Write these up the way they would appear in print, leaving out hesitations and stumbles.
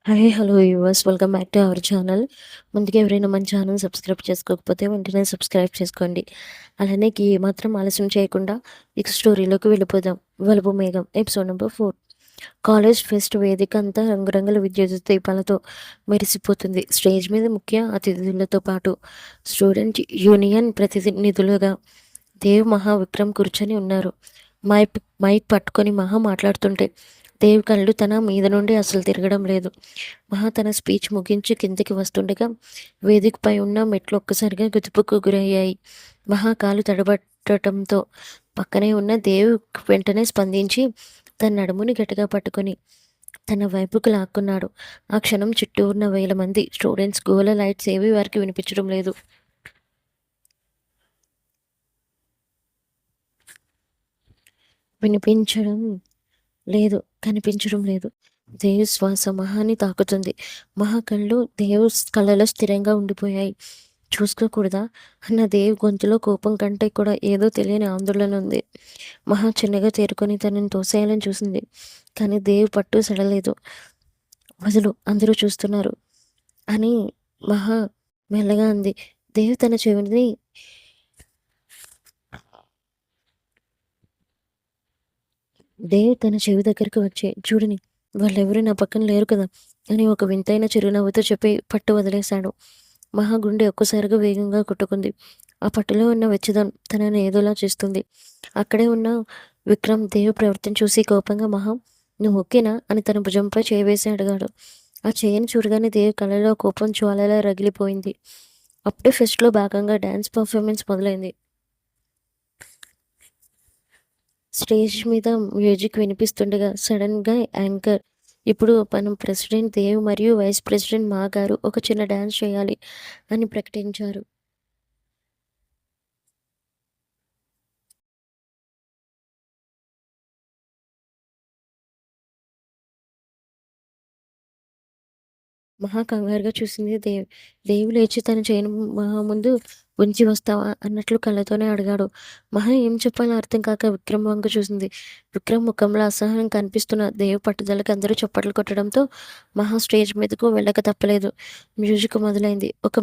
Hi! Hello viewers, welcome back to our channel. ముందుగా ఎవరైనా మన ఛానల్ సబ్స్క్రైబ్ చేసుకోకపోతే వెంటనే సబ్స్క్రైబ్ చేసుకోండి. అలానే ఏమాత్రం ఆలస్యం చేయకుండా ఇక స్టోరీలోకి వెళ్ళిపోదాం. 'వలపు మేఘం' ఎపిసోడ్ నంబర్ 4. కాలేజ్ ఫెస్ట్ వేదిక అంతా రంగురంగుల విద్యుత్ దీపాలతో మెరిసిపోతుంది. స్టేజ్ మీద ముఖ్య అతిథులతో పాటు స్టూడెంట్ యూనియన్ ప్రతినిధులుగా దేవ్, మహా, విక్రమ్ కూర్చొని ఉన్నారు. మైక్ పట్టుకొని మహా మాట్లాడుతుంటే దేవ్ కళ్ళు తన మీద నుండి అసలు తిరగడం లేదు. మహా తన స్పీచ్ ముగించి కిందికి వస్తుండగా వేదికపై ఉన్న మెట్లు ఒక్కసారిగా గుతుపుకు గురయ్యాయి. మహా కాలు తడబట్టడంతో పక్కనే ఉన్న దేవ్ వెంటనే స్పందించి తన నడుముని గట్టిగా పట్టుకొని తన వైపుకు లాక్కున్నాడు. ఆ క్షణం చుట్టూ ఉన్న వేల మంది స్టూడెంట్స్ గోల లైట్స్ ఏవి వారికి వినిపించడం లేదు. వినిపించడం లేదు. కనిపించడం లేదు. దేవ్ శ్వాస మహాని తాకుతుంది. మహా కళ్ళు దేవ్ కళ్ళలో స్థిరంగా ఉండిపోయాయి. చూసుకోకూడదా అన్న దేవ్ గొంతులో కోపం కంటే కూడా ఏదో తెలియని ఆందోళన ఉంది. మహా చిన్నగా తేరుకొని తనని తోసేయాలని చూసింది. కానీ దేవ్ పట్టు సడలేదు. వదులు, అందరూ చూస్తున్నారు అని మహా మెల్లగా అంది. దేవ్ తన చెవిని దేవ్ తన చెవి దగ్గరికి వచ్చి, చూడని, వాళ్ళెవరూ నా పక్కన లేరు కదా అని ఒక వింతైన చిరునవ్వుతో చెప్పి పట్టు వదిలేశాడు. మహా గుండె ఒక్కసారిగా వేగంగా కొట్టుకుంది. ఆ పట్టులో ఉన్న వెచ్చదనం తనని ఏదోలా చేస్తుంది. అక్కడే ఉన్న విక్రమ్ దేవ్ ప్రవర్తన చూసి కోపంగా, మహా, నువ్వు ఓకేనా అని తన భుజంపై చేయి వేసి అడిగాడు. ఆ చేయని చూడగానే దేవ్ కళ్ళలో కోపం జ్వాలలా రగిలిపోయింది. అప్పుడే ఫెస్ట్లో భాగంగా డ్యాన్స్ పర్ఫార్మెన్స్ మొదలైంది. స్టేజ్ మీద మ్యూజిక్ వినిపిస్తుండగా సడన్‌గా యాంకర్, ఇప్పుడు మనం ప్రెసిడెంట్ దేవ్ మరియు వైస్ ప్రెసిడెంట్ మా గారు ఒక చిన్న డాన్స్ చేయాలి అని ప్రకటించారు. మహా కంగారుగా చూసింది దేవ్. దేవ్ లేచి తన చేయిని మహా ముందు ఉంచి, వస్తావా అన్నట్లు కళ్ళతోనే అడిగాడు. మహా ఏం చెప్పాలో అర్థం కాక విక్రమ్ వంక చూసింది. విక్రమ్ ముఖంలో అసహనం కనిపిస్తున్న దేవ్ పట్టుదలకి అందరూ చప్పట్లు కొట్టడంతో మహా స్టేజ్ మీదకు వెళ్ళక తప్పలేదు. మ్యూజిక్ మొదలైంది. ఒక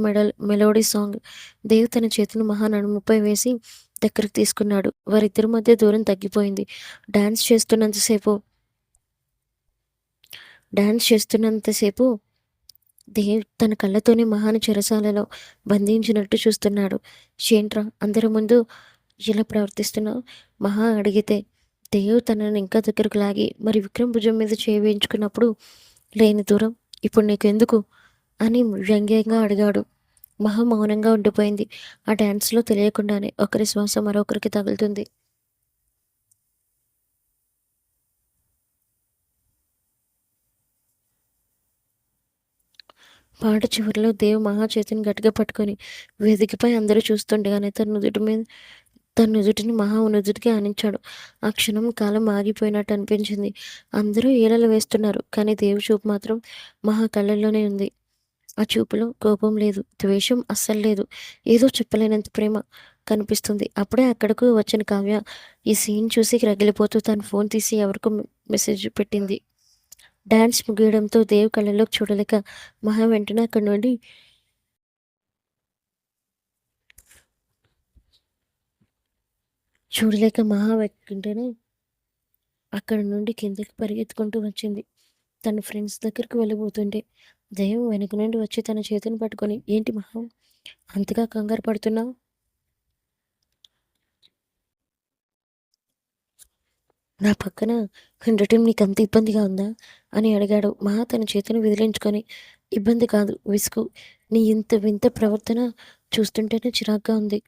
మెలోడీ సాంగ్. దేవ్ తన చేతులు మహా నడుముపై వేసి దగ్గరికి తీసుకున్నాడు. వారిద్దరి మధ్య దూరం తగ్గిపోయింది. డాన్స్ చేస్తున్నంతసేపు డాన్స్ చేస్తున్నంతసేపు దేవ్ తన కళ్ళతోనే మహాని చెరసాలలో బంధించినట్టు చూస్తున్నాడు. ఏంట్రా అందరి ముందు ఇలా ప్రవర్తిస్తున్నావు? మహా అడిగితే దేవ్ తనని ఇంకా దగ్గరకు లాగి మరి విక్రమ్ భుజం మీద చేయి వేయించుకున్నప్పుడు లేని దూరం ఇప్పుడు నీకెందుకు అని వ్యంగ్యంగా అడిగాడు. మహా మౌనంగా ఉండిపోయింది. ఆ డాన్స్లో తెలియకుండానే ఒకరి శ్వాస మరొకరికి తగులుతుంది. పాట చివరిలో దేవ్ మహా చేతిని గట్టిగా పట్టుకొని వేదికపై అందరూ చూస్తుండగానే తన నుదుటిని మహా నుదుటికి ఆనించాడు. ఆ క్షణం కాలం ఆగిపోయినట్టు అనిపించింది. అందరూ ఈలలు వేస్తున్నారు. కానీ దేవ్ చూపు మాత్రం మహా కళ్ళల్లోనే ఉంది. ఆ చూపులో కోపం లేదు. ద్వేషం అస్సలు లేదు. ఏదో చెప్పలేనంత ప్రేమ కనిపిస్తుంది. అప్పుడే అక్కడకు వచ్చిన కావ్య ఈ సీన్ చూసి రగిలిపోతూ తన ఫోన్ తీసి ఎవరికో మెసేజ్ పెట్టింది. డాన్స్ ముగియడంతో దేవ్ కళ్ళలోకి మహా వెంటనే అక్కడి నుండి వెంటనే అక్కడి నుండి కిందకి పరిగెత్తుకుంటూ వచ్చింది. తన ఫ్రెండ్స్ దగ్గరికి వెళ్ళబోతుంటే దేవ్ వెనక నుండి వచ్చి తన చేతిని పట్టుకొని, ఏంటి మహా అంతగా కంగారు పడుతున్నావు? నా పక్కన ఉండటం నీకంత ఇబ్బందిగా ఉందా అని అడిగాడు. మహా తన చేతిని విదిలించుకొని, ఇబ్బంది కాదు, విసుగు. నీ ఇంత వింత ప్రవర్తన చూస్తుంటేనే చిరాగ్గా ఉంది.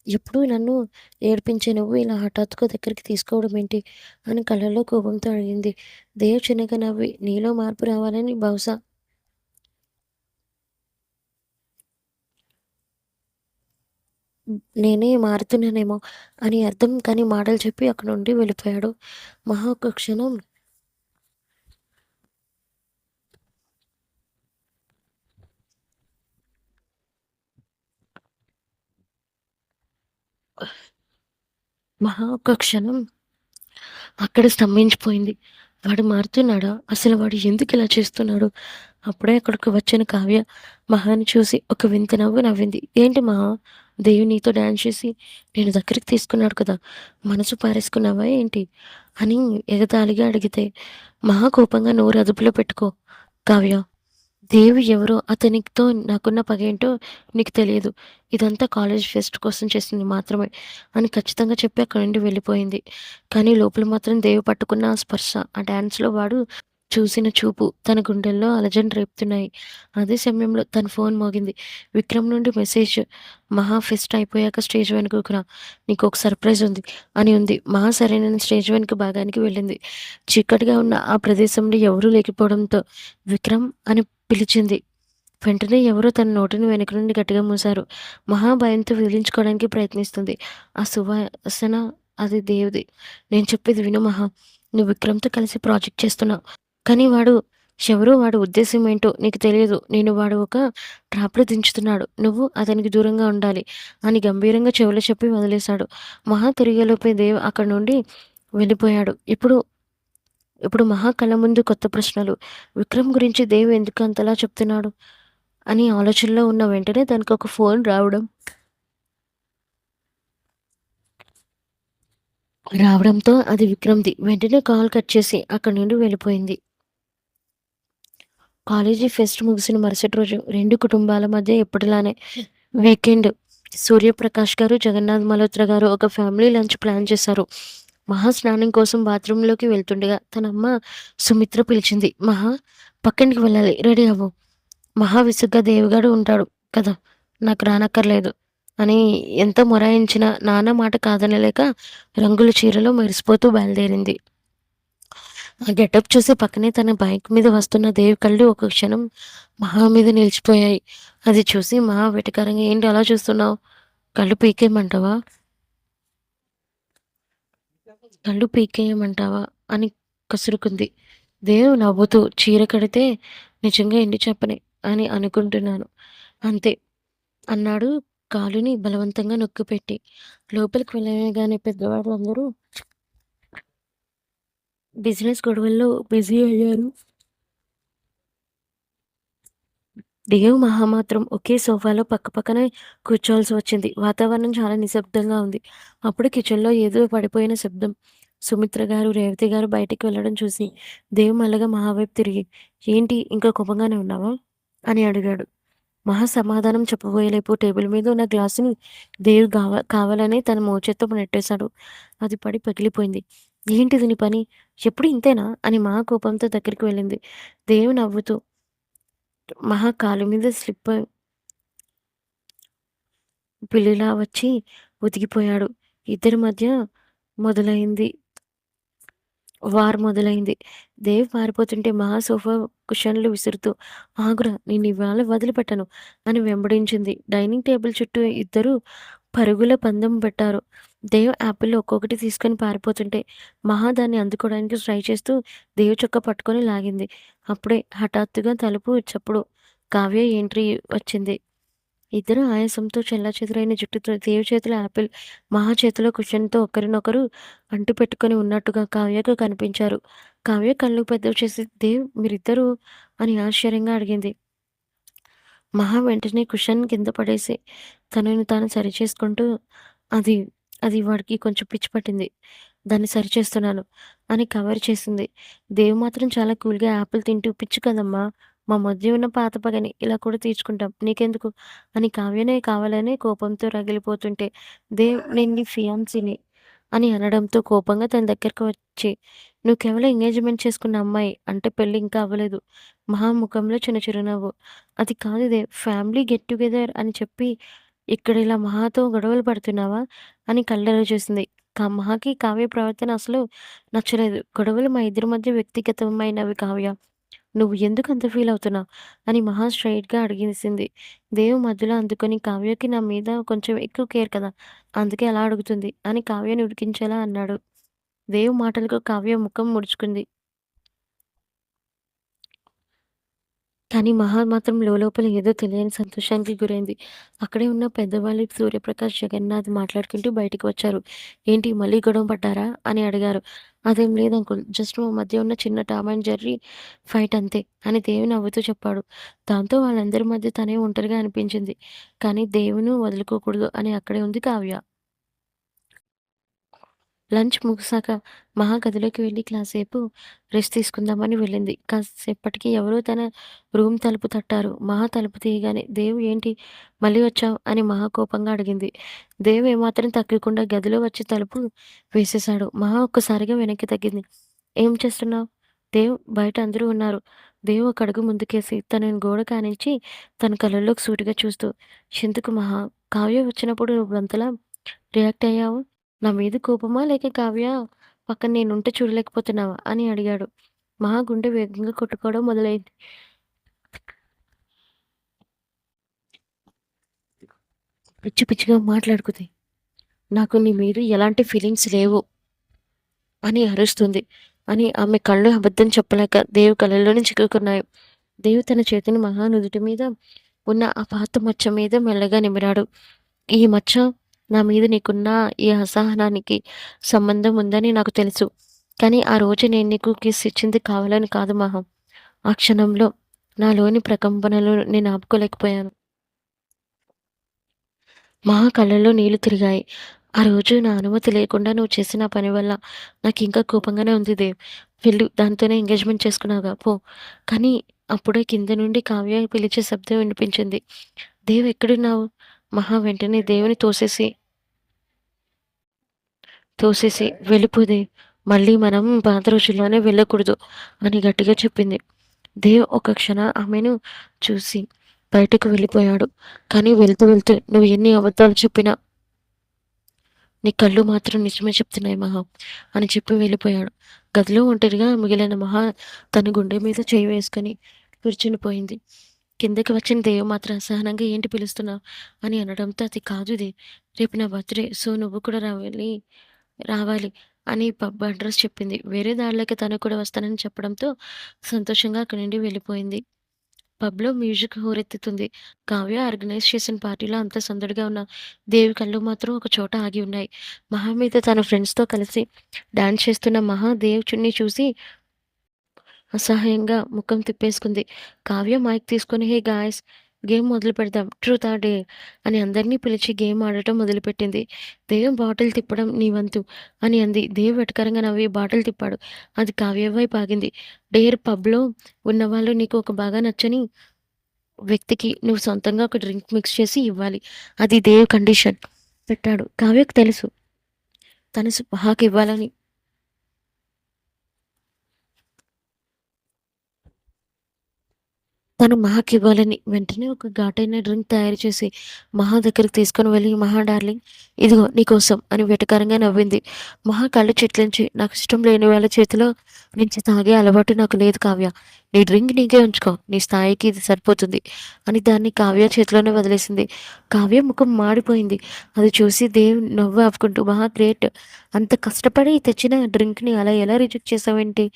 ఎప్పుడూ నన్ను ఏడిపించే నువ్వు ఇలా హఠాత్తుగా దగ్గరికి తీసుకోవడం ఏంటి అని కళ్ళల్లో కోపంతో అడిగింది. దేవ్ చిన్నగా నవ్వి, నీలో మార్పు రావాలని బహుశా నేనే మారుతున్నానేమో అని అర్థం కాని మాటలు చెప్పి అక్కడి నుండి వెళ్ళిపోయాడు. మహా ఒక్క క్షణం మహా ఒక్క క్షణం అక్కడ స్తంభించిపోయింది. వాడు మారుతున్నాడా? అసలు వాడు ఎందుకు ఇలా చేస్తున్నాడు? అప్పుడే అక్కడికి వచ్చిన కావ్య మహాని చూసి ఒక వింత నవ్వు నవ్వింది. "ఏంటి మహా! దేవు నీతో డాన్స్ చేసి నేను దగ్గరికి తీసుకున్నాడు కదా! మనసు పారేసుకున్నావా ఏంటి?" అని ఎగతాళిగా అడిగితే, మహా కోపంగా "నోరు అదుపులో పెట్టుకో కావ్య. దేవు ఎవరో అతనితో నాకున్న పగేంటో నీకు తెలియదు. ఇదంతా కాలేజ్ ఫెస్ట్ కోసం చేసింది మాత్రమే" అని ఖచ్చితంగా చెప్పి అక్కడి నుండి వెళ్ళిపోయింది. కానీ లోపల మాత్రం దేవి పట్టుకున్న ఆ స్పర్శ, ఆ డాన్స్‌లో వాడు చూసిన చూపు తన గుండెల్లో అలజడి రేపుతున్నాయి. అదే సమయంలో తన ఫోన్ మోగింది. విక్రమ్ నుండి మెసేజ్. "మహా ఫెస్ట్ అయిపోయాక స్టేజ్ వెనుకకు రా. నీకొక సర్ప్రైజ్ ఉంది" అని ఉంది. మహా సరేనని స్టేజ్ వెనుక భాగానికి వెళ్ళింది. చీకటిగా ఉన్న ఆ ప్రదేశంలో ఎవరూ లేకపోవడంతో విక్రమ్ అని పిలిచింది. వెంటనే ఎవరో తన నోటిని వెనుక నుండి గట్టిగా మూశారు. మహా భయంతో విదిలించుకోవడానికి ప్రయత్నిస్తుంది. ఆ సువాసన అది దేవుది. "నేను చెప్పేది విను మహా. నువ్వు విక్రమ్‌తో కలిసి ప్రాజెక్ట్ చేస్తున్నావు. కానీ వాడు ఎవరో వాడి ఉద్దేశ్యం ఏంటో నీకు తెలియదు. వాడు ఒక ట్రాప్‌లో దించుతున్నాడు. నువ్వు అతనికి దూరంగా ఉండాలి" అని గంభీరంగా చెవిలో చెప్పి వదిలేశాడు. మహా తిరిగేలోపే దేవ్ అక్కడి నుండి వెళ్ళిపోయాడు. ఇప్పుడు మహా కళ్ళ ముందు కొత్త ప్రశ్నలు. విక్రమ్ గురించి దేవ్ ఎందుకు అంతలా చెప్తున్నాడు అని ఆలోచనలో ఉన్న వెంటనే తనకొక ఫోన్ రావడంతో అది విక్రమ్‌ది. వెంటనే కాల్ కట్ చేసి అక్కడి నుండి వెళ్ళిపోయింది. కాలేజీ ఫెస్ట్ ముగిసిన మరుసటి రోజు 2 కుటుంబాల మధ్య ఎప్పటిలానే వీకెండ్. సూర్యప్రకాష్ గారు, జగన్నాథ్ మల్హోత్రా గారు ఒక ఫ్యామిలీ లంచ్ ప్లాన్ చేశారు. మహా స్నానం కోసం బాత్రూంలోకి వెళ్తుండగా తనమ్మ సుమిత్ర పిలిచింది. "మహా! పక్కింటికి వెళ్ళాలి. రెడీ అవ్వు." మహా విసుగ్గా "దేవిగాడు ఉంటాడు కదా! నాకు రానక్కర్లేదు" అని ఎంత మొరాయించినా నాన్న మాట కాదనలేక రంగుల చీరలో మెరిసిపోతూ బయలుదేరింది. ఆ గెటప్ చూసి పక్కనే తన బైక్ మీద వస్తున్న దేవి కళ్ళు ఒక క్షణం మహా మీద నిలిచిపోయాయి. అది చూసి మహా వెటకారంగా "ఏంటి అలా చూస్తున్నావు? కళ్ళు పీకేయమంటావా? కళ్ళు పీకేయమంటావా?" అని కసురుకుంది. దేవ్ నవ్వుతూ "చీర కడితే నిజంగా ఎన్ని చెప్పనే అని అనుకుంటున్నాను. అంతే" అన్నాడు కాలుని బలవంతంగా నొక్కిపెట్టి. లోపలికి వెళ్ళగానే పెద్దవాళ్ళందరూ బిజినెస్ గొడవల్లో బిజీ అయ్యారు. దేవ్, మహా మాత్రం ఒకే సోఫాలో పక్కపక్కనే కూర్చోవాల్సి వచ్చింది. వాతావరణం చాలా నిశ్శబ్దంగా ఉంది. అప్పుడు కిచెన్‌లో ఏదో పడిపోయిన శబ్దం. సుమిత్ర గారు, రేవతి గారు బయటికి వెళ్ళడం చూసి దేవ్ మెల్లగా మహా వైపు తిరిగి "ఏంటి ఇంకా కోపంగానే ఉన్నావా?" అని అడిగాడు. మహా సమాధానం చెప్పబోయేలోపు టేబుల్ మీద ఉన్న గ్లాసుని దేవ్ కావాలనే తన మోచేత్తో నెట్టేశాడు. అది పడి పగిలిపోయింది. "ఏంటిది నీ పని? ఎప్పుడు ఇంతేనా?" అని మహా కోపంతో దగ్గరికి వెళ్ళింది. దేవ్ నవ్వుతూ మహా కాలు మీద స్లిప్ పిల్లిలా వచ్చి ఒదిగిపోయాడు. ఇద్దరి మధ్య మొదలైంది మొదలైంది. దేవ్ పారిపోతుంటే మహా సోఫా కుషన్లు విసురుతూ "ఆగురా! నిన్నివాళ వదిలిపెట్టను" అని వెంబడించింది. డైనింగ్ టేబుల్ చుట్టూ ఇద్దరూ పరుగుల పందెం పెట్టారు. దేవ్ యాపిల్లు ఒక్కొక్కటి తీసుకొని పారిపోతుంటే మహా దాన్ని అందుకోవడానికి ట్రై చేస్తూ దేవ్ చొక్కా పట్టుకొని లాగింది. అప్పుడే హఠాత్తుగా తలుపు చప్పుడు. కావ్య ఎంట్రీ వచ్చింది. ఇద్దరూ ఆయాసంతో చెల్లాచెదురైన జుట్టుతో దేవ్ చేతిలో యాపిల్, మహా చేతిలో కుషన్‌తో ఒకరినొకరు అంటిపెట్టుకొని ఉన్నట్టుగా కావ్యకు కనిపించారు. కావ్య కళ్ళు పెద్దవి చేసి "దేవ్ మీరిద్దరూ" అని ఆశ్చర్యంగా అడిగింది. మహా వెంటనే కుషన్ కింద పడేసి తనను తాను సరిచేసుకుంటూ అది అది వాడికి కొంచెం పిచ్చి పట్టింది. దాన్ని సరిచేస్తున్నాను అని కవర్ చేసింది. దేవ్ మాత్రం చాలా కూల్‌గా యాపిల్ తింటూ "పిచ్చి కదమ్మా! మా మధ్య ఉన్న పాత పగని ఇలా కూడా తీర్చుకుంటాం. నీకెందుకు?" అని కావ్యనే కావాలనే కోపంతో రగిలిపోతుంటే దేవ్ "నేను నీ ఫియాన్సీని" అని అనడంతో కోపంగా తన దగ్గరకు వచ్చి "నువ్వు కేవలం ఎంగేజ్‌మెంట్ చేసుకున్న అమ్మాయి. అంటే పెళ్లి ఇంకా అవ్వలేదు." మహా ముఖంలో చిన్న చిరునవ్వు. "అది కాదు దేవ్, ఫ్యామిలీ గెట్ టుగెదర్ అని చెప్పి ఇక్కడ ఇలా మహాతో గొడవలు పడుతున్నావా?" అని కళ్ళెర్ర చేసింది. మహాకి కావ్య ప్రవర్తన అసలు నచ్చలేదు. "గొడవలు మా ఇద్దరి మధ్య వ్యక్తిగతమైనవి కావ్య. నువ్వు ఎందుకు అంత ఫీల్ అవుతున్నావు?" అని మహా స్ట్రెయిట్‌గా అడిగేసింది. దేవ్ మధ్యలో అందుకొని "కావ్యకి నా మీద కొంచెం ఎక్కువ కేర్ కదా! అందుకే అలా అడుగుతుంది" అని కావ్యని ఉడికించేలా అన్నాడు. దేవ్ మాటలకు కావ్య ముఖం ముడుచుకుంది. కానీ మహా మాత్రం లోలోపల ఏదో తెలియని సంతోషానికి గురైంది. అక్కడే ఉన్న పెద్దవాళ్ళు సూర్యప్రకాష్, జగన్నాథ్ మాట్లాడుకుంటూ బయటికి వచ్చారు. "ఏంటి మళ్ళీ గొడవ పడ్డారా?" అని అడిగారు. "అదేం లేదు అంకుల్. జస్ట్ మా మధ్య ఉన్న చిన్న టామ్ అండ్ జెర్రీ ఫైట్ అంతే" అని దేవ్ నవ్వుతూ చెప్పాడు. దాంతో వాళ్ళందరి మధ్య తనే ఒంటరిగా అనిపించింది. కానీ దేవును వదులుకోకూడదు అని అక్కడే ఉంది కావ్య. లంచ్ ముగిసాక మహా గదిలోకి వెళ్ళి కాసేపు రెస్ట్ తీసుకుందామని వెళ్ళింది. కాసేపటికి ఎవరో తన రూమ్ తలుపు తట్టారు. మహా తలుపు తీయగానే "దేవ్ ఏంటి మళ్ళీ వచ్చావు?" అని మహా కోపంగా అడిగింది. దేవ్ ఏమాత్రం తగ్గకుండా గదిలో వచ్చి తలుపు వేసేశాడు. మహా ఒక్కసారిగా వెనక్కి తగ్గింది. "ఏం చేస్తున్నావు?" "దేవ్ బయట అందరూ ఉన్నారు." దేవ్ ఒక అడుగు ముందుకేసి తనని గోడ కానించి తన కళ్ళల్లోకి సూటిగా చూస్తూ "ఎందుకు మహా? కావ్య వచ్చినప్పుడు నువ్వంతలా రియాక్ట్ అయ్యావు? నా మీద కోపమా? లేక కావ్య పక్కన నేనుంటే చూడలేకపోతున్నావా?" అని అడిగాడు. మహా గుండె వేగంగా కొట్టుకోవడం మొదలైంది. పిచ్చి పిచ్చిగా మాట్లాడుకుది. "నాకు నీ మీద ఎలాంటి ఫీలింగ్స్ లేవు" అని అరుస్తుంది. అని ఆమె కళ్ళు అబద్ధం చెప్పలేక దేవ్ కళ్ళల్లోనే చిక్కుకున్నాయి. దేవ్ తన చేతిని మహా నుదుటి మీద ఉన్న ఆ పాత మచ్చ మీద మెల్లగా నిమిరాడు. "ఈ మచ్చ నా మీద నీకున్న ఈ అసహనానికి సంబంధం ఉందని నాకు తెలుసు. కానీ ఆ రోజు నేను నీకు కిస్ ఇచ్చింది కావాలని కాదు మహా. ఆ క్షణంలో నాలోని ప్రకంపనలు నేను ఆపుకోలేకపోయాను." మహా కళ్ళల్లో నీళ్లు తిరిగాయి. "ఆ రోజు నా అనుమతి లేకుండా నువ్వు చేసిన పని వల్ల నాకింకా కోపంగానే ఉంది దేవ్. వెళ్ళు దాంతోనే ఎంగేజ్‌మెంట్ చేసుకున్నావుగా పో." కానీ అప్పుడే కింద నుండి కావ్య పిలిచే శబ్దం వినిపించింది. "దేవ్ ఎక్కడున్నావు?" మహా వెంటనే దేవుని తోసేసి "వెళ్ళిపో దేవ్. మళ్ళీ మనం పాత రోజుల్లోనే వెళ్ళకూడదు" అని గట్టిగా చెప్పింది. దేవ్ ఒక క్షణం ఆమెను చూసి బయటకు వెళ్ళిపోయాడు. కానీ వెళ్తూ వెళ్తూ "నువ్వు ఎన్ని అబద్ధాలు చెప్పినా నీ కళ్ళు మాత్రం నిజమే చెప్తున్నాయి మహా" అని చెప్పి వెళ్ళిపోయాడు. గదిలో ఒంటరిగా మిగిలిన మహా తన గుండె మీద చేయి వేసుకొని కూర్చునిపోయింది. కిందకి వచ్చిన దేవ్ మాత్రం అసహనంగా "ఏంటి పిలుస్తున్నావు?" అని అనడంతో "అది కాదు దేవ్. రేపు నా బర్త్‌డే. సో నువ్వు కూడా రావాలి" అని పబ్ అడ్రెస్ చెప్పింది. వేరే దారిలోకి తను కూడా వస్తానని చెప్పడంతో సంతోషంగా అక్కడి నుండి వెళ్ళిపోయింది. పబ్‌లో మ్యూజిక్ హోరెత్తుతుంది. కావ్య ఆర్గనైజ్ చేసిన పార్టీలో అంతా సందడిగా ఉన్న దేవి కళ్ళు మాత్రం ఒక చోట ఆగి ఉన్నాయి. మహా మీద తన ఫ్రెండ్స్‌తో కలిసి డాన్స్ చేస్తున్న మహా దేవ్ చున్నీ చూసి అసహాయంగా ముఖం తిప్పేసుకుంది. కావ్య మైక్ తీసుకొని "హే గాయ్స్! గేమ్ మొదలు పెడదాం. ట్రూత్ ఆర్ డేర్" అని అందరినీ పిలిచి గేమ్ ఆడటం మొదలుపెట్టింది. దేవ్ బాటిల్ తిప్పడం నీ వంతు అని అంది. దేవ్ వెటకారంగా నవ్వి బాటిల్ తిప్పాడు. అది కావ్య వైపు ఆగింది. డేర్ పబ్‌లో ఉన్నవాళ్ళు నీకు ఒక బాగా నచ్చని వ్యక్తికి నువ్వు సొంతంగా ఒక డ్రింక్ మిక్స్ చేసి ఇవ్వాలి. అది దేవ్ కండిషన్ పెట్టాడు. కావ్యకు తెలుసు తను సుహాకి ఇవ్వాలని. తను మహాకివ్వాలని. వెంటనే ఒక ఘాటైన డ్రింక్ తయారు చేసి మహా దగ్గరికి తీసుకొని వెళ్ళి "మహా డార్లింగ్ ఇదిగో నీకోసం" అని వెటకారంగా నవ్వింది. మహా కళ్ళు చిట్లించి "నాకిష్టం లేని వాళ్ళ చేతిలో నుంచి తాగే అలవాటు నాకు లేదు కావ్య. నీ డ్రింక్ నీకే ఉంచుకో. నీ స్థాయికి ఇది సరిపోతుంది" అని దాన్ని కావ్య చేతిలోనే వదిలేసింది. కావ్య ముఖం మాడిపోయింది. అది చూసి దేవ్ నవ్వు ఆపుకుంటూ "మహా గ్రేట్. అంత కష్టపడి తెచ్చిన డ్రింక్‌ని అలా ఎలా రిజెక్ట్ చేసావేంటి?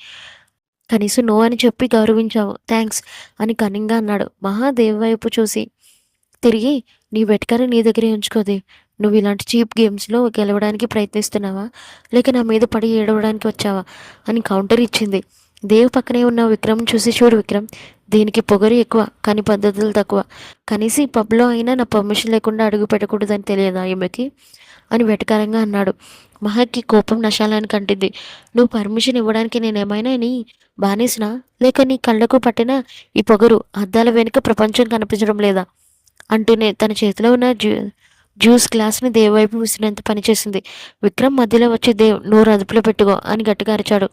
కనీసం నో అని చెప్పి గౌరవించావు. థాంక్స్" అని కన్నింగా అన్నాడు. మహాదేవ్ వైపు చూసి తిరిగి "నీ వెటకారం నీ దగ్గరే ఉంచుకో దేవ్. నువ్వు ఇలాంటి చీప్ గేమ్స్‌లో గెలవడానికి ప్రయత్నిస్తున్నావా? లేక నా మీద పడి ఏడవడానికి వచ్చావా?" అని కౌంటర్ ఇచ్చింది. దేవ్ పక్కనే ఉన్న విక్రమ్‌ని చూసి "చూడు విక్రమ్, దీనికి పొగరు ఎక్కువ కానీ పద్ధతులు తక్కువ. కనీసం ఈ పబ్‌లో అయినా నా పర్మిషన్ లేకుండా అడుగు పెట్టకూడదని తెలియదా ఈమెకి?" అని వెటకారంగా అన్నాడు. మహక్‌కి కోపం నశాలానికి అంటింది. "నువ్వు పర్మిషన్ ఇవ్వడానికి నేనేమైనా నీ బానిసనా? లేక నీ కళ్ళకు పట్టిన ఈ పొగరు అద్దాల వెనుక ప్రపంచం కనిపించడం లేదా?" అంటూనే తన చేతిలో ఉన్న జ్యూస్ గ్లాస్‌ని దేవ్ వైపు విసిరేంత పనిచేసింది. విక్రమ్ మధ్యలో వచ్చి "దేవ్ నోరు అదుపులో పెట్టుకో" అని గట్టిగా అరిచాడు.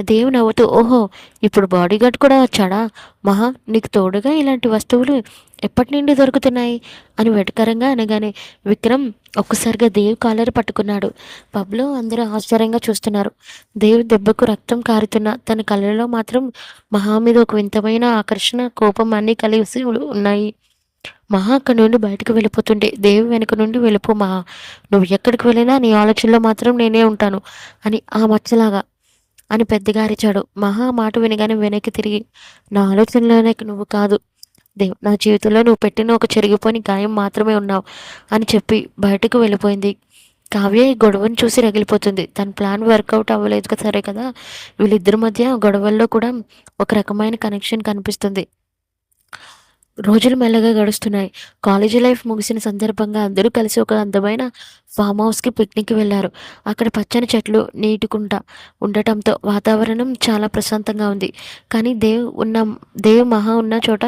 దేవ్ నవ్వుతూ "ఓహో! ఇప్పుడు బాడీగార్డ్ కూడా వచ్చాడా? మహా నీకు తోడుగా ఇలాంటి వస్తువులు ఎప్పటి నుండి దొరుకుతున్నాయి?" అని వెటకారంగా అనగానే విక్రమ్ ఒక్కసారిగా దేవ్ కాలర్ పట్టుకున్నాడు. పబ్‌లో అందరూ ఆశ్చర్యంగా చూస్తున్నారు. దేవ్ దెబ్బకు రక్తం కారుతున్నా తన కళ్ళలో మాత్రం మహా మీద ఒక వింతమైన ఆకర్షణ, కోపం అన్నీ కలిసి ఉన్నాయి. మహా అక్కడి నుండి బయటకు వెళ్ళిపోతుంటే దేవ్ వెనక నుండి "వెళ్ళిపో మహా. నువ్వు ఎక్కడికి వెళ్ళినా నీ ఆలోచనలో మాత్రం నేనే ఉంటాను" అని ఆ మచ్చలాగా అని పెద్దగా అరిచాడు. మహా మాట వినగానే వెనక్కి తిరిగి "నా ఆలోచనలోనే నువ్వు కాదు" దేవ్ నా జీవితంలో నువ్వు పెట్టిన ఒక చెరిగిపోని గాయం మాత్రమే ఉన్నావు అని చెప్పి బయటకు వెళ్ళిపోయింది. కావ్య ఈ గొడవను చూసి రగిలిపోతుంది. తన ప్లాన్ వర్కౌట్ అవ్వలేదు కదా, సరే కదా, వీళ్ళిద్దరి మధ్య గొడవల్లో కూడా ఒక రకమైన కనెక్షన్ కనిపిస్తుంది. రోజులు మెల్లగా గడుస్తున్నాయి. కాలేజీ లైఫ్ ముగిసిన సందర్భంగా అందరూ కలిసి ఒక అందమైన ఫామ్ హౌస్కి పిక్నిక్కి వెళ్ళారు. అక్కడ పచ్చని చెట్లు నీటుకుంటా ఉండటంతో వాతావరణం చాలా ప్రశాంతంగా ఉంది. కానీ దేవ్ మహా ఉన్న చోట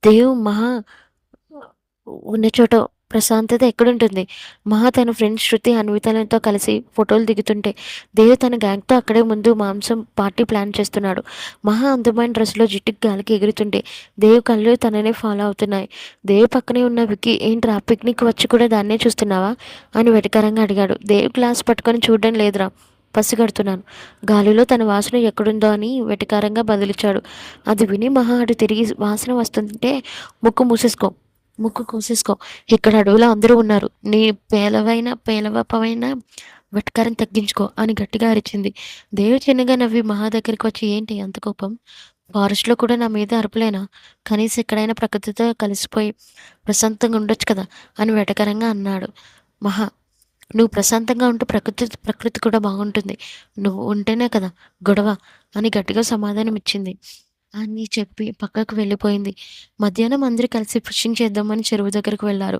దేవ్ మహా ఉన్న చోట ప్రశాంతత ఎక్కడుంటుంది? మహా తన ఫ్రెండ్స్ శృతి, అన్వితలతో కలిసి ఫోటోలు దిగుతుంటే, దేవ్ తన గ్యాంగ్తో అక్కడే ముందు మాంసం పార్టీ ప్లాన్ చేస్తున్నాడు. మహా అందమైన డ్రెస్లో జుట్టుకి గాలికి ఎగురుతుంటే దేవ్ కళ్ళు తననే ఫాలో అవుతున్నాయి. దేవ్ పక్కనే ఉన్న విక్కీ, ఏంట్రా పిక్నిక్ వచ్చి కూడా దాన్నే చూస్తున్నావా అని వెటకరంగా అడిగాడు. దేవ్ గ్లాస్ పట్టుకొని చూడడం లేదురా, పసిగడుతున్నాను. గాలిలో తన వాసన ఎక్కడుందో అని వెటకారంగా బదిలిచ్చాడు. అది విని మహా అటు తిరిగి, వాసన వస్తుంటే ముక్కు కోసేసుకో, ఇక్కడ అడవిలో అందరూ ఉన్నారు, నీ పేలవపమైన వెటకారం తగ్గించుకో అని గట్టిగా అరిచింది. దేవి చిన్నగా నవ్వి మహా దగ్గరికి వచ్చి, ఏంటి అంత కోపం? ఫారెస్ట్లో కూడా నా మీద అరుపులేనా? కనీసం ఎక్కడైనా ప్రకృతితో కలిసిపోయి ప్రశాంతంగా ఉండొచ్చు కదా అని వెటకరంగా అన్నాడు. మహా, నువ్వు ప్రశాంతంగా ఉంటూ ప్రకృతి కూడా బాగుంటుంది, నువ్వు ఉంటేనే కదా గొడవ అని గట్టిగా సమాధానం ఇచ్చింది అని చెప్పి పక్కకు వెళ్ళిపోయింది. మధ్యాహ్నం అందరూ కలిసి ఫిషింగ్ చేద్దామని చెరువు దగ్గరకు వెళ్లారు.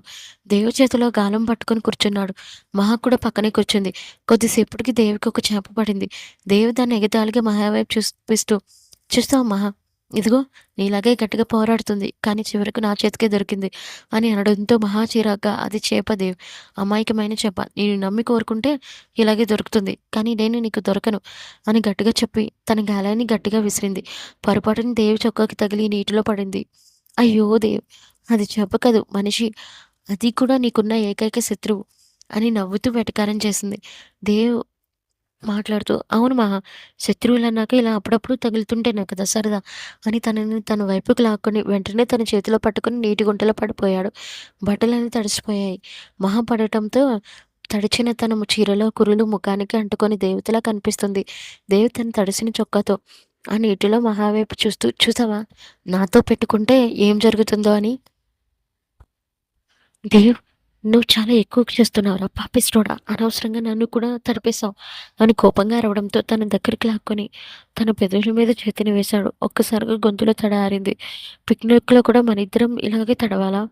దేవు చేతిలో గాలం పట్టుకొని కూర్చున్నాడు. మహా కూడా పక్కనే కూర్చుంది. కొద్దిసేపటికి దేవికి ఒక చేప పడింది. దేవి దాన్ని ఎగతాళిగా మహా వైపు చూపిస్తూ, చూస్తావా మహా, ఇదిగో నీలాగే గట్టిగా పోరాడుతుంది, కానీ చివరకు నా చేతికే దొరికింది అని అనడంతో మహా చిరాగ్గా, అది చేప దేవ్, అమాయకమైన చేప, నేను నమ్మి కోరుకుంటే ఇలాగే దొరుకుతుంది, కానీ నేను నీకు దొరకను అని గట్టిగా చెప్పి తన గాలాన్ని గట్టిగా విసిరింది. పొరపాటున దేవి చొక్కాకి తగిలి నీటిలో పడింది. అయ్యో దేవ్, అది చేప కాదు, మనిషి, అది కూడా నీకున్న ఏకైక శత్రువు అని నవ్వుతూ వెటకారం చేసింది. దేవ్ మాట్లాడుతూ, అవును మహా, శత్రువులన్నాక ఇలా అప్పుడప్పుడు తగులుతుంటేనే కదా సరదా అని తనని తన వైపుకి లాక్కొని వెంటనే తన చేతిలో పట్టుకుని నీటి గుంటలో పడిపోయాడు. బట్టలన్నీ తడిసిపోయాయి. మహా పడటంతో తడిచిన తన చీరలో కురులు ముఖానికి అంటుకొని దేవతలా కనిపిస్తుంది. దేవి తన తడిసిన చొక్కాతో ఆ నీటిలో మహా వైపు చూస్తూ, చూసావా నాతో పెట్టుకుంటే ఏం జరుగుతుందో అని? దేవ్, నువ్వు చాలా ఎక్కువ చేస్తున్నావురా పాపిస్టోడా, అనవసరంగా నన్ను కూడా తడిపేశావు అని కోపంగా అరవడంతో తన దగ్గరికి లాక్కొని తన పెదవుల మీద చేతిని వేశాడు. ఒక్కసారిగా గొంతులో తడ ఆరింది. పిక్నిక్లో కూడా మన ఇద్దరం ఇలాగే తడవాలా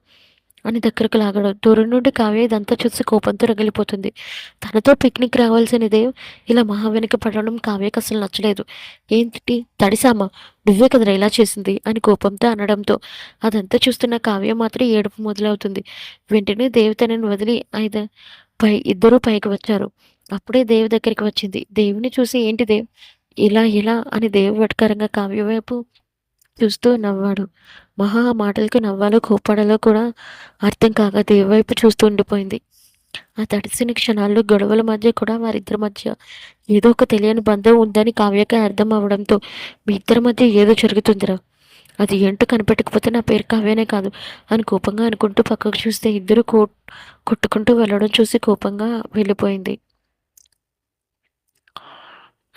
అని దగ్గరకు లాగడం. దూరం నుండి కావ్య ఇదంతా చూసి కోపంతో రగిలిపోతుంది. తనతో పిక్నిక్ రావాల్సినదే ఇలా మహా వెనుక పడడం కావ్యకు అసలు నచ్చలేదు. ఏంటి తడిసామా, నువ్వే కదరా ఇలా చేసింది అని కోపంతో అనడంతో అదంతా చూస్తున్న కావ్య మాత్రం ఏడుపు మొదలవుతుంది. వెంటనే దేవి తనని వదిలి ఇద్దరూ పైకి వచ్చారు. అప్పుడే దేవి దగ్గరికి వచ్చింది. దేవుని చూసి, ఏంటి దేవ్ ఇలా అని దేవి వెటకారంగా కావ్య వైపు చూస్తూ నవ్వాడు. మహా ఆ మాటలకి నవ్వాలో కోప్పడాలో కూడా అర్థం కాక దేవి వైపు చూస్తూ ఉండిపోయింది. ఆ తడిసిన క్షణాల్లో గొడవల మధ్య కూడా వారిద్దరి మధ్య ఏదో ఒక తెలియని బంధం ఉందని కావ్యకి అర్థం అవడంతో, మీ ఇద్దరి మధ్య ఏదో జరుగుతుందిరా, అది ఏంటో కనిపెట్టకపోతే నా పేరు కావ్యనే కాదు అని కోపంగా అనుకుంటూ పక్కకు చూస్తే ఇద్దరు కొట్టుకుంటూ వెళ్ళడం చూసి కోపంగా వెళ్ళిపోయింది.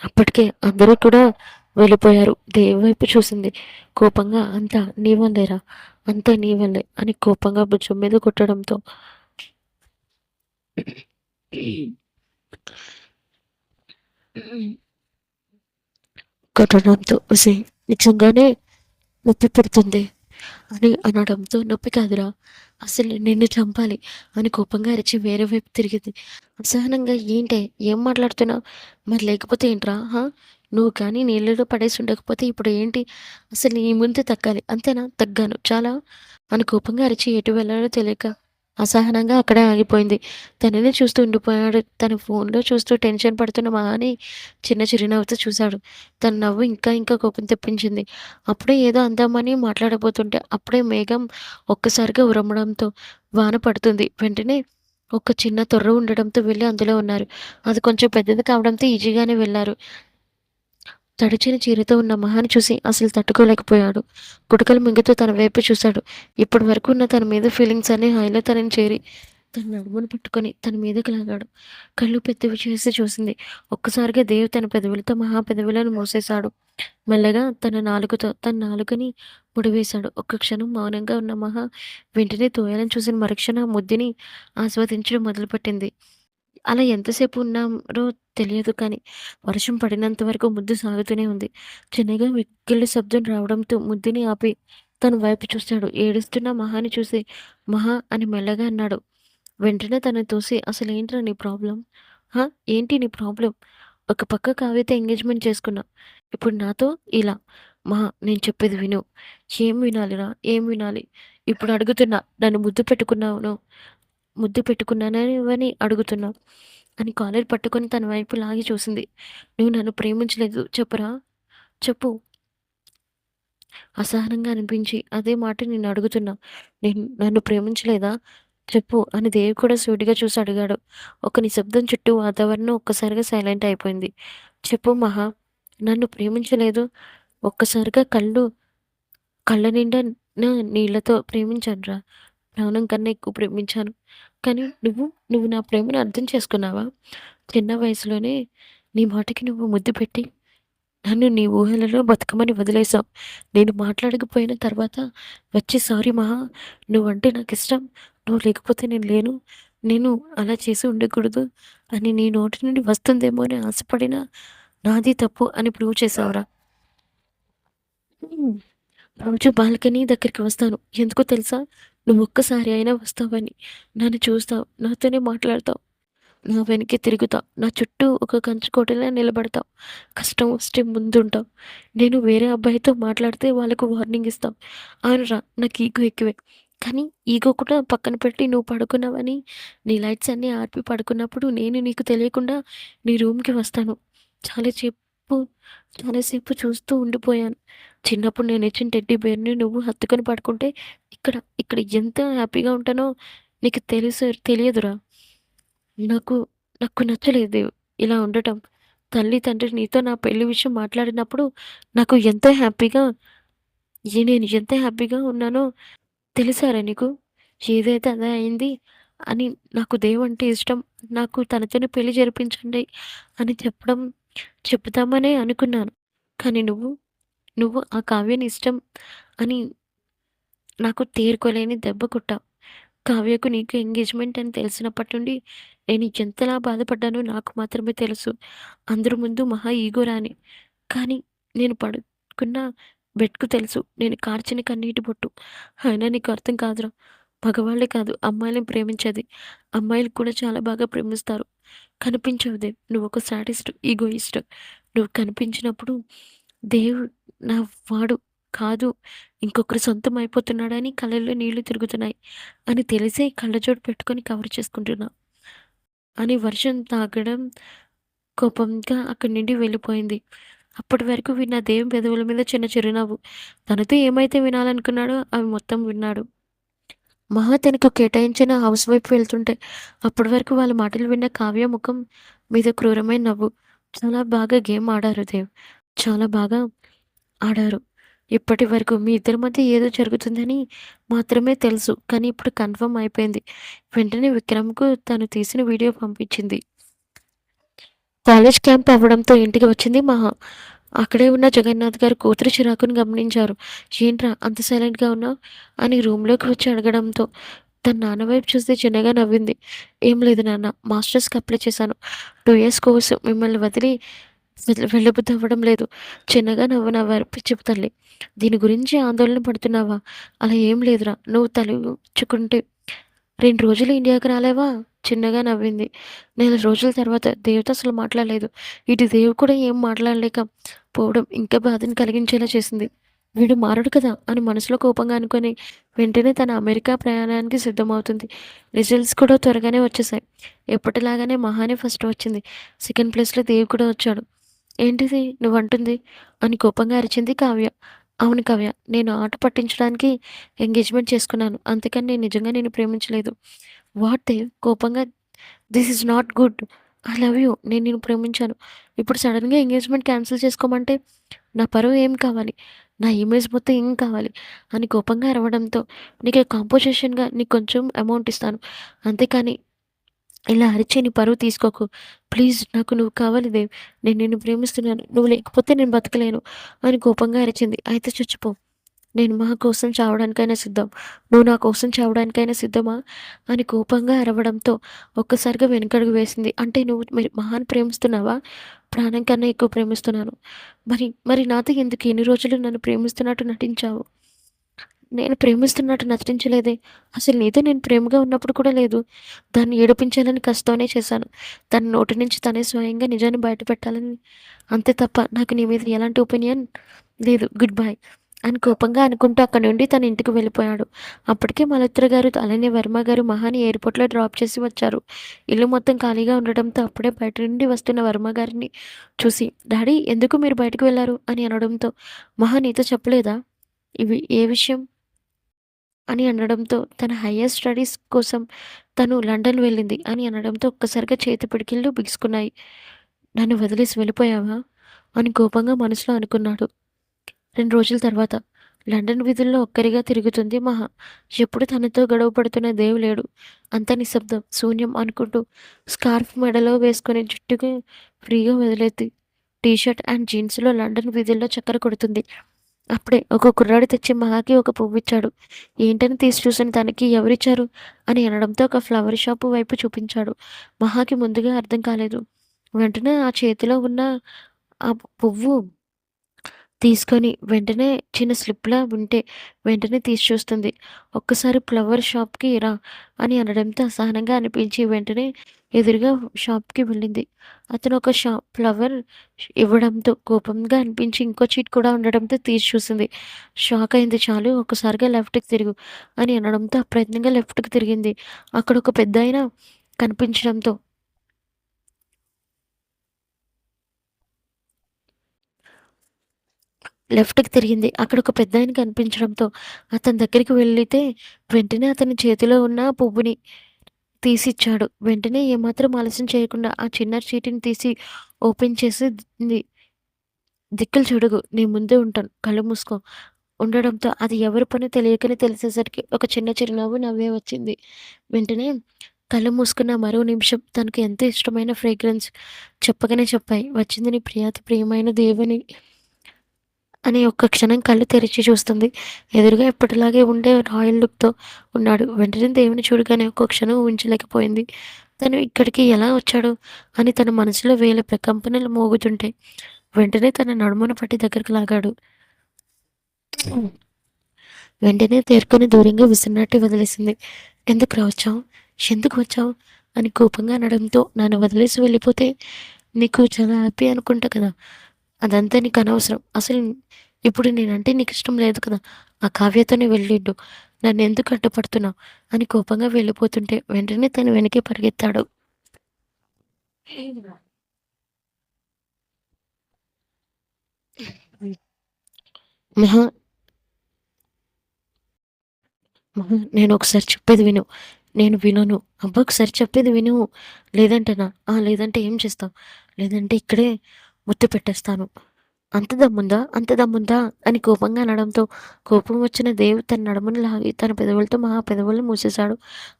అప్పటికే అందరూ కూడా వెళ్ళిపోయారు. దేవి వైపు చూసింది కోపంగా. అంతా నీ వల్లేరా, అంతా నీ వల్లే అని కోపంగా భుజం మీద కొట్టడంతో ఉసి నిజంగానే నొప్పి పెడుతుంది అని అనడంతో, నొప్పి కాదురా, అసలు నిన్ను చంపాలి అని కోపంగా అరిచి వేరే వైపు తిరిగింది. అసహనంగా, ఏంటే ఏం మాట్లాడుతున్నావు, మరి లేకపోతే ఏంట్రా, నువ్వు కానీ నీళ్ళలో పడేసి ఉండకపోతే ఇప్పుడు ఏంటి, అసలు నీ ముందు తగ్గాలి, అంతేనా, తగ్గాను చాలా అని కోపంగా అరిచి ఎటు వెళ్ళాలో తెలియక అసహనంగా అక్కడే ఆగిపోయింది. తననే చూస్తూ ఉండిపోయాడు. తన ఫోన్లో చూస్తూ టెన్షన్ పడుతున్న మహాని చిన్న చిరునవ్వుతో చూశాడు. తన నవ్వు ఇంకా ఇంకా కోపం తెప్పించింది. అప్పుడే ఏదో అందామని మాట్లాడబోతుంటే అప్పుడే మేఘం ఒక్కసారిగా ఉరమడంతో వాన పడుతుంది. వెంటనే ఒక చిన్న తొర్ర ఉండడంతో వెళ్ళి అందులో ఉన్నారు. అది కొంచెం పెద్దది కావడంతో ఈజీగానే వెళ్ళారు. తడిచిన చీరతో ఉన్న మహాని చూసి అసలు తట్టుకోలేకపోయాడు. గుటకలు మింగుతూ తన వైపు చూశాడు. ఇప్పటి వరకు ఉన్న తన మీద ఫీలింగ్స్ అన్ని హైలో తనని చేరి తన నడుమును పట్టుకొని తన మీదకి లాగాడు. కళ్ళు పెద్దవి చేసి చూసింది. ఒక్కసారిగా దేవ్ తన పెదవులతో మహా పెదవులను మూసేశాడు. మెల్లగా తన నాలుకతో తన నాలుకని ముడివేశాడు. ఒక్క క్షణం మౌనంగా ఉన్న మహా వెంటనే తోయాలని చూసిన మరుక్షణం ఆ ముద్దుని ఆస్వాదించడం మొదలుపెట్టింది. అలా ఎంతసేపు ఉన్నారో తెలియదు కానీ, వర్షం పడినంత వరకు ముద్దు సాగుతూనే ఉంది. చిన్నగా వెక్కిళ్ళ శబ్దం రావడంతో ముద్దుని ఆపి తన వైపు చూశాడు. ఏడుస్తున్న మహాని చూసి, "మహా" అని మెల్లగా అన్నాడు. వెంటనే తనని తోసి, "అసలేంట్రా నీ ప్రాబ్లమ్? హా! ఏంటి నీ ప్రాబ్లమ్? ఒక పక్క కావ్యతో ఎంగేజ్‌మెంట్ చేసుకున్నా. ఇప్పుడు నాతో ఇలా. మహా నేను చెప్పేది విను." "ఏం వినాలిరా? ఏం వినాలి? ఇప్పుడు అడుగుతున్నా. నన్ను ముద్దు పెట్టుకున్నానని అడుగుతున్నా" అని కాలర్ పట్టుకొని తన వైపు లాగి చూసింది. "నువ్వు నన్ను ప్రేమించలేదు చెప్పరా? చెప్పు." అసహనంగా అనిపించి, "అదే మాట నిన్ను అడుగుతున్నా. నన్ను ప్రేమించలేదా? చెప్పు" అని దేవి కూడా సూటిగా చూసి అడిగాడు. ఒక నిశ్శబ్దం చుట్టూ వాతావరణం ఒక్కసారిగా సైలెంట్ అయిపోయింది. "చెప్పు మహా, నన్ను ప్రేమించలేదు." ఒక్కసారిగా కళ్ళ నిండా నీళ్ళతో "ప్రేమించానురా. ప్రాణం కన్నా ఎక్కువ ప్రేమించాను. కానీ నువ్వు నా ప్రేమను అర్థం చేసుకున్నావా? చిన్న వయసులోనే నీ మాటకి నువ్వు ముద్దు పెట్టి నన్ను నీ ఊహలలో బతకమని వదిలేసావు. నేను మాట్లాడకపోయిన తర్వాత వచ్చి సారీ మహా! నువ్వంటే నాకిష్టం. నువ్వు లేకపోతే నేను లేను. నేను అలా చేసి ఉండకూడదు అని నీ నోటి నుండి వస్తుందేమో అని ఆశపడినా నాది తప్పు అని ప్రూవ్ చేసావురా. హ్మ్. రోజు బాల్కనీ దగ్గరికి వస్తాను. ఎందుకో తెలుసా? నువ్వు ఒక్కసారి అయినా వస్తావని. నన్ను చూస్తావు. నాతోనే మాట్లాడతావు. నా వెనకే తిరుగుతావు. నా చుట్టూ ఒక కంచుకోటలా నిలబడతావు. కష్టం వస్తే ముందుంటావు. నేను వేరే అబ్బాయితో మాట్లాడితే వాళ్ళకు వార్నింగ్ ఇస్తావు. అవునురా నాకు ఈగో ఎక్కువే. కానీ ఈగో కూడా పక్కన పెట్టి నువ్వు పడుకున్నావని నీ లైట్స్ అన్నీ ఆర్పి పడుకున్నప్పుడు నేను నీకు తెలియకుండా నీ రూమ్‌కి వస్తాను. చాలా సేపు చాలాసేపు చూస్తూ ఉండిపోయాను. చిన్నప్పుడు నేనిచ్చిన టెడ్డీ బేర్‌ని నువ్వు హత్తుకొని పడుకుంటే ఇక్కడ ఇక్కడ ఎంత హ్యాపీగా ఉంటానో నీకు తెలియదురా. నాకు నాకు నచ్చలేదు ఇలా ఉండటం. తల్లి, తండ్రి నీతో నా పెళ్లి విషయం మాట్లాడినప్పుడు నాకు ఎంతో హ్యాపీగా నేను ఎంత హ్యాపీగా ఉన్నానో తెలుసారా నీకు? ఏదైతే అదే అయింది అని నాకు దేవ్ అంటే ఇష్టం. నాకు తనతోనే పెళ్లి జరిపించండి అని చెప్దామనే అనుకున్నాను. కానీ నువ్వు ఆ కావ్యని ఇష్టం అని నాకు తేరుకోలేని దెబ్బ కొట్టావు. కావ్యకు నీకు ఎంగేజ్‌మెంట్ అని తెలిసినప్పటి నుండి నేను ఎంతలా బాధపడ్డానో నాకు మాత్రమే తెలుసు. అందరి ముందు మహా ఈగోరాని. కానీ నేను పడుకున్న బెడ్‌కు తెలుసు. నేను కార్చిన కన్నీటి బొట్టు. అయినా నీకు అర్థం కాదురా. మగవాళ్ళే కాదు అమ్మాయిలని ప్రేమించేది. అమ్మాయిలు కూడా చాలా బాగా ప్రేమిస్తారు. కనిపించవు దేవ్. నువ్వొక శాడిస్ట్, ఈగోయిస్ట్. నువ్వు కనిపించినప్పుడు దేవ్ నా వాడు కాదు. ఇంకొకరి సొంతం అయిపోతున్నాడని కళ్ళల్లో నీళ్లు తిరుగుతున్నాయి అని తెలిసే కళ్ళజోడు పెట్టుకొని కవర్ చేసుకుంటున్నా అని వర్షం తాగడం కోపంగా అక్కడి నుండి వెళ్ళిపోయింది. అప్పటి వరకు విన్న దేవ్ పెదవుల మీద చిన్న చిరునవ్వు. తనతో ఏమైతే వినాలనుకున్నాడో అవి మొత్తం విన్నాడు. మహా తనకు కేటాయించిన హౌస్ వైపు వెళ్తుంటే అప్పటి వరకు వాళ్ళ మాటలు విన్న కావ్య ముఖం మీద క్రూరమైన నవ్వు. చాలా బాగా గేమ్ ఆడారు దేవ్. చాలా బాగా ఆడారు. ఇప్పటి వరకు మీ ఇద్దరి మధ్య ఏదో జరుగుతుందని మాత్రమే తెలుసు. కానీ ఇప్పుడు కన్ఫర్మ్ అయిపోయింది. వెంటనే విక్రమ్‌కు తను తీసిన వీడియో పంపించింది. కాలేజ్ క్యాంప్ అవ్వడంతో ఇంటికి వచ్చింది మహా. అక్కడే ఉన్న జగన్నాథ్ గారు కూతురి చిరాకుని గమనించారు. "ఏంట్రా అంత సైలెంట్‌గా ఉన్నావు?" అని రూమ్‌లోకి వచ్చి అడగడంతో తన నాన్న వైపు చూసి చిన్నగా నవ్వింది. "ఏం లేదు నాన్న, మాస్టర్స్‌కి అప్లై చేశాను. 2 ఇయర్స్ కోర్స్. మిమ్మల్ని వదిలి వెళ్ళబుద్ధి అవ్వడం లేదు." చిన్నగా నవ్వారు పిచ్చి తల్లి. "దీని గురించి ఆందోళన పడుతున్నావా? అలా ఏం లేదురా. నువ్వు తలెచ్చుకుంటే 2 రోజులు ఇండియాకి రాలేవా?" చిన్నగా నవ్వింది. నెల రోజుల తర్వాత దేవ్‌తో అసలు మాట్లాడలేదు. ఇటు దేవ్ కూడా ఏం మాట్లాడలేక పోవడం ఇంకా బాధను కలిగించేలా చేసింది. వీడు మారడు కదా అని మనసులో కోపంగా అనుకొని వెంటనే తన అమెరికా ప్రయాణానికి సిద్ధమవుతుంది. రిజల్ట్స్ కూడా త్వరగానే వచ్చేసాయి. ఎప్పటిలాగానే మహానే ఫస్ట్ వచ్చింది. సెకండ్ ప్లేస్‌లో దేవ్ కూడా వచ్చాడు. "ఏంటిది నువ్వంటుంది?" అని కోపంగా అరిచింది కావ్య. "అవును కావ్య. నేను ఆట పట్టించడానికి ఎంగేజ్‌మెంట్ చేసుకున్నాను. అంతేకాని నేను నిజంగా నిన్ను ప్రేమించలేదు." వాట్ దేవ్ కోపంగా "this is not good" I love you. నేను నిన్ను ప్రేమించాను. ఇప్పుడు సడెన్‌గా ఎంగేజ్‌మెంట్ క్యాన్సిల్ చేసుకోమంటే నా పరువు ఏం కావాలి? నా ఇమేజ్ మొత్తం ఏం కావాలి? అని కోపంగా అరవడంతో నీకు కాంపోజిషన్‌గా నీకు కొంచెం అమౌంట్ ఇస్తాను. అంతేకాని ఇలా అరిచి నీ పరువు తీసుకోకు. ప్లీజ్ నాకు నువ్వు కావాలి దేవ్. నేను నిన్ను ప్రేమిస్తున్నాను. నువ్వు లేకపోతే నేను బతకలేను అని కోపంగా అరిచింది. అయితే చచ్చిపో. నేను మా కోసం చావడానికైనా సిద్ధం. నువ్వు నా కోసం చావడానికైనా సిద్ధమా? అని కోపంగా అరవడంతో ఒక్కసారిగా వెనకడుగు వేసింది. అంటే నువ్వు మహాని ప్రేమిస్తున్నావా? ప్రాణం కన్నా ఎక్కువ ప్రేమిస్తున్నాను. మరి మరి నాతో ఎందుకు ఇన్ని రోజులు నన్ను ప్రేమిస్తున్నట్టు నటించావు? నేను ప్రేమిస్తున్నట్టు నటించలేదే. అసలు నీతో నేను ప్రేమగా ఉన్నప్పుడు కూడా లేదు. దాన్ని ఏడిపించాలని కసితోనే చేశాను. తన నోటి నుంచి తనే స్వయంగా నిజాన్ని బయటపెట్టాలని అంతే తప్ప నాకు నీ మీద ఎలాంటి ఒపీనియన్ లేదు. గుడ్ బై అని కోపంగా అనుకుంటూ అక్కడి నుండి తన ఇంటికి వెళ్ళిపోయాడు. అప్పటికే మల్హోత్ర గారు అలానే వర్మ గారు మహాని ఎయిర్‌పోర్ట్‌లో డ్రాప్ చేసి వచ్చారు. ఇల్లు మొత్తం ఖాళీగా ఉండడంతో అప్పుడే బయట నుండి వస్తున్న వర్మ గారిని చూసి డాడీ ఎందుకు మీరు బయటకు వెళ్లారు? అని అనడంతో మహా నీతో చెప్పలేదా? ఇవి ఏ విషయం? అని అనడంతో తన హైయర్ స్టడీస్ కోసం తను లండన్ వెళ్ళింది అని అనడంతో ఒక్కసారిగా చేతి పిడికిళ్ళు బిగుసుకున్నాయి. నన్ను వదిలేసి వెళ్ళిపోయావా? అని కోపంగా మనసులో అనుకున్నాడు. 2 రోజుల తర్వాత లండన్ వీధుల్లో ఒక్కరిగా తిరుగుతుంది మహా. ఎప్పుడు తనతో గొడవ పడుతున్న దేవ్ లేడు. అంతా నిశ్శబ్దం, శూన్యం అనుకుంటూ స్కార్ఫ్ మెడలో వేసుకొని జుట్టుకి ఫ్రీగా వదిలేద్ది. టీ షర్ట్ అండ్ జీన్స్‌లో లండన్ వీధుల్లో చక్కర కొడుతుంది. అప్పుడే ఒక కుర్రాడు తెచ్చి మహాకి ఒక పువ్విచ్చాడు. ఏంటని తీసి చూసిన తనకి ఎవరిచ్చారు? అని అనడంతో ఒక ఫ్లవర్ షాపు వైపు చూపించాడు. మహాకి ముందుగా అర్థం కాలేదు. వెంటనే ఆ చేతిలో ఉన్న ఆ పువ్వు తీసుకొని వెంటనే చిన్న స్లిప్‌లా ఉంటే వెంటనే తీసి చూస్తుంది. ఒక్కసారి ఫ్లవర్ షాప్‌కి రా అని అనడంతో అసహనంగా అనిపించి వెంటనే ఎదురుగా షాప్‌కి వెళ్ళింది. అతను ఒక ఫ్లవర్ ఇవ్వడంతో కోపంగా అనిపించి ఇంకో చీట్ కూడా ఉండడంతో తీసి చూసింది. షాక్ అయింది. చాలు ఒక్కసారిగా లెఫ్ట్‌కి తిరుగు అని అనడంతో అప్రయత్నంగా లెఫ్ట్‌కి తిరిగింది. అక్కడ ఒక పెద్దాయన కనిపించడంతో లెఫ్ట్‌కి తిరిగింది. అక్కడొక పెద్దాయన కనిపించడంతో అతని దగ్గరికి వెళ్ళితే వెంటనే అతని చేతిలో ఉన్న పువ్వుని తీసిచ్చాడు. వెంటనే ఏమాత్రం ఆలస్యం చేయకుండా ఆ చిన్న చీటీని తీసి ఓపెన్ చేసి దిక్కులు చూడకు. నేను ముందే ఉంటాను. కళ్ళు మూసుకో ఉండడంతో అది ఎవరి పనో తెలియకనే తెలిసేసరికి ఒక చిన్న చిరునవ్వు నవ్వే వచ్చింది. వెంటనే కళ్ళు మూసుకున్న మరో నిమిషం తనకు ఎంతో ఇష్టమైన ఫ్రేగ్రెన్స్ చెప్పగానే చెప్పాయి. వచ్చింది నీ ప్రియాతి ప్రియమైన దేవుని అని ఒక్క క్షణం కళ్ళు తెరిచి చూస్తుంది. ఎదురుగా ఎప్పటిలాగే ఉండే రాయల్ లుక్‌తో ఉన్నాడు. వెంటనే దేవుడిని చూడగానే ఒక్క క్షణం ఊహించలేకపోయింది. తను ఇక్కడికి ఎలా వచ్చాడు అని తన మనసులో వేల ప్రకంపనలు మోగుతుంటే వెంటనే తన నడుమున పట్టి దగ్గరికి లాగాడు. వెంటనే తేరుకొని దూరంగా విసిరినట్టు వదిలేసింది. "ఎందుకురా వచ్చావు? ఎందుకు వచ్చావు?" అని కోపంగా అనడంతో నన్ను వదిలేసి వెళ్ళిపోతే నీకు చాలా హ్యాపీ అనుకుంటా కదా! అదంతా నీకు అనవసరం. అసలు ఇప్పుడు నేనంటే నీకిష్టం లేదు కదా! ఆ కావ్యతోనే వెళ్ళిండు. నన్నెందుకు అడ్డుపడుతున్నావు? అని కోపంగా వెళ్ళిపోతుంటే వెంటనే తను వెనకే పరిగెత్తాడు. మహా మహా నేనొకసారి చెప్పేది విను. నేను వినను. అబ్బా! ఒకసారి చెప్పేది విను. లేదంటేనా? లేదంటే ఏం చేస్తావు? లేదంటే ఇక్కడే ముద్దు పెట్టేస్తాను. అంత దమ్ముందా? అంత దమ్ముందా? అని కోపంగా అనడంతో కోపం వచ్చిన దేవ్ తన నడుమును లాగి తన పెదవులతో మహా పెదవులను మూసేశాడు.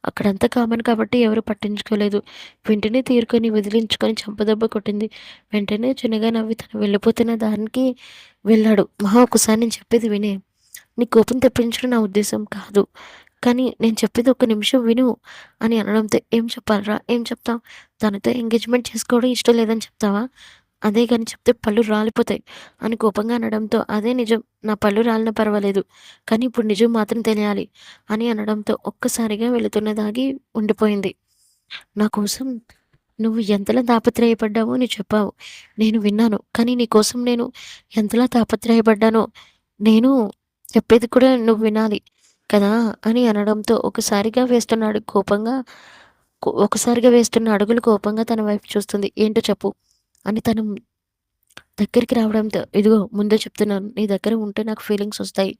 అక్కడంతా కామన్ కాబట్టి ఎవరు పట్టించుకోలేదు. వెంటనే తేరుకొని విదిలించుకొని చెంపదెబ్బ కొట్టింది. వెంటనే చిన్నగా నవ్వి తను వెళ్ళిపోతున్న దారికి వెళ్ళాడు. మహా ఒక్కసారి నేను చెప్పేది వినే. నీ కోపం తెప్పించడం నా ఉద్దేశ్యం కాదు. కానీ నేను చెప్పేది ఒక్క నిమిషం విను అని అనడంతో ఏం చెప్పాలిరా? ఏం చెప్తావు? తనతో ఎంగేజ్‌మెంట్ చేసుకోవడం ఇష్టం లేదని చెప్తావా? అదే గాని చెప్తే పళ్ళు రాలిపోతాయి అని కోపంగా అనడంతో అదే నిజం. నా పళ్ళు రాలినా పర్వాలేదు. కానీ ఇప్పుడు నిజం మాత్రం తెలియాలి అని అనడంతో ఒక్కసారిగా వెళుతున్నదాగి ఉండిపోయింది. నా కోసం నువ్వు ఎంతలా తాపత్రయపడ్డావో నువ్వు చెప్పావు. నేను విన్నాను. కానీ నీ కోసం నేను ఎంతలా తాపత్రయపడ్డానో నేను చెప్పేది కూడా నువ్వు వినాలి కదా! అని అనడంతో ఒకసారిగా వేస్తున్న అడుగులు కోపంగా తన వైపు చూస్తుంది. ఏంటో చెప్పు అని తను దగ్గరికి రావడంతో, ఇదిగో ముందే చెప్తున్నాను. నీ దగ్గర ఉంటే నాకు ఫీలింగ్సొస్తాయి.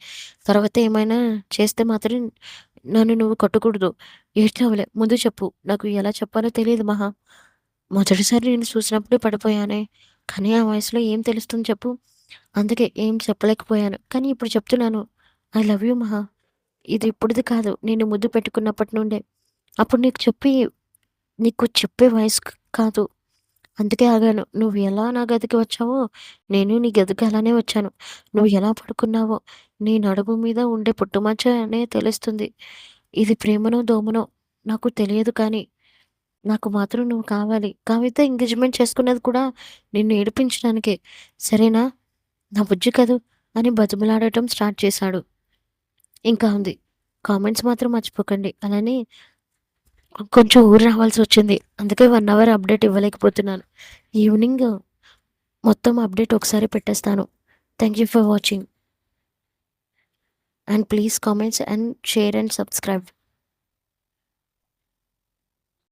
తర్వాత ఏమైనా చేస్తే మాత్రం నన్ను నువ్వు కొట్టకూడదు. ఏడ్చావులే ముందు చెప్పు. నాకు ఎలా చెప్పాలో తెలీదు మహా. మొదటిసారి నేను చూసినప్పుడే పడిపోయానే. కానీ ఆ వయసులో ఏం తెలుస్తుంది చెప్పు? అందుకే ఏం చెప్పలేకపోయాను. కానీ ఇప్పుడు చెప్తున్నాను. ఐ లవ్ యూ మహా. ఇది ఇప్పుడిది కాదు. నేను ముద్దు పెట్టుకున్నప్పటి నుండే. అప్పుడు నీకు చెప్పే వయసు కాదు. అందుకే ఆగాను. నువ్వు ఎలా నా గదికి వచ్చావో, నేను నీ గదికి అలానే వచ్చాను. నువ్వు ఎలా పడుకున్నావో, నీ నడుము మీద ఉండే పుట్టుమచ్చనే తెలుస్తుంది. ఇది ప్రేమనో, దోమనో నాకు తెలియదు కానీ, నాకు మాత్రం నువ్వు కావాలి. కాకపోతే ఎంగేజ్‌మెంట్ చేసుకున్నది కూడా నిన్ను ఏడిపించడానికే. సరేనా? నా బుజ్జి కదూ అని బతిమిలాడటం స్టార్ట్ చేశాడు. ఇంకా ఉంది. కామెంట్స్ మాత్రం మర్చిపోకండి. అలానే కొంచెం ఊరు రావాల్సొచ్చింది. అందుకే 1 అవర్ అప్డేట్ ఇవ్వలేకపోతున్నాను. ఈవినింగ్ మొత్తం అప్డేట్ ఒకసారి పెట్టేస్తాను. Thank you for watching. And please comments and share and subscribe.